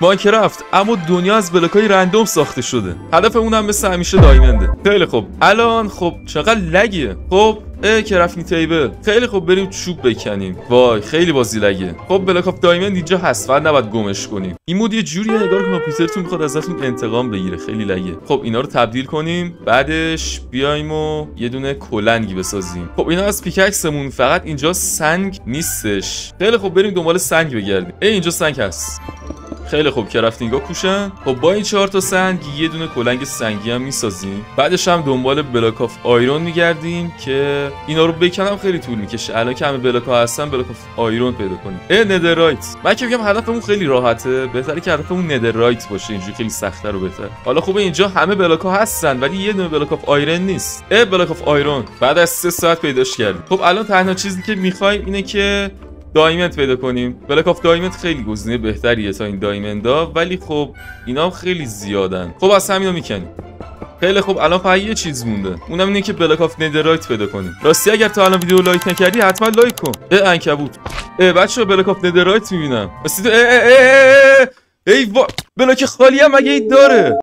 ماینکرافت اما دنیا از بلاک‌های رندوم ساخته شده. هدف اونم مثل همیشه دایمنده. خیلی خوب. الان خب چقدر لگه. خب کرافتی تیبل. خیلی خوب بریم چوب بکنیم. وای خیلی بازی لگه. خب بلاک اف دایمند اینجا هست، فقط نباید گمش کنیم. این مود یه جوریه انگار کامپیوترتون میخواد ازتون انتقام بگیره. خیلی لگه. خب اینا رو تبدیل کنیم، بعدش بیایم و یه دونه کلنگی بسازیم. خب اینا از پیککسمون، فقط اینجا سنگ نیستش. خیلی خوب بریم دنبال سنگ بگردیم. اینجا سنگ هست. خیلی خوب کرافتینگا کوشن. خب با این 4 تا سنگ یه دونه کلنگ سنگی هم میسازیم. بعدش هم دنبال بلاک آف آیرون میگردیم که اینا رو بکنم خیلی طول میکشه. الان که همه بلاک ها هستن بلاک آف آیرون پیدا کنیم. ندرایت. من که میگم هدفمون خیلی راحته، بهتره که هدفمون ندرایت باشه، اینجوری خیلی سخت‌تر و بهتر. حالا خوبه اینجا همه بلاک ها هستن ولی یه دونه بلاک آف آیرون نیست. بلاک آف آیرون بعد از 3 ساعت پیداش کردیم. خب الان تنها چیزی که می‌خوایم اینه که دایمند پیدا کنیم. بلاک آف دایمند خیلی گزینه بهتریه تا این دایمندا، ولی خب اینا هم خیلی زیادن. خب از همینا میکنیم. خیلی خب الان فقط یه چیز مونده، اونم اینه که بلاک آف ندرایت پیدا کنیم. راستی اگر تا الان ویدیو لایک نکردی حتما لایک کن. عنکبوت. بچه‌ها بلاک آف ندرایت میبینم. راستی ای بلاک خالی هم مگه داره؟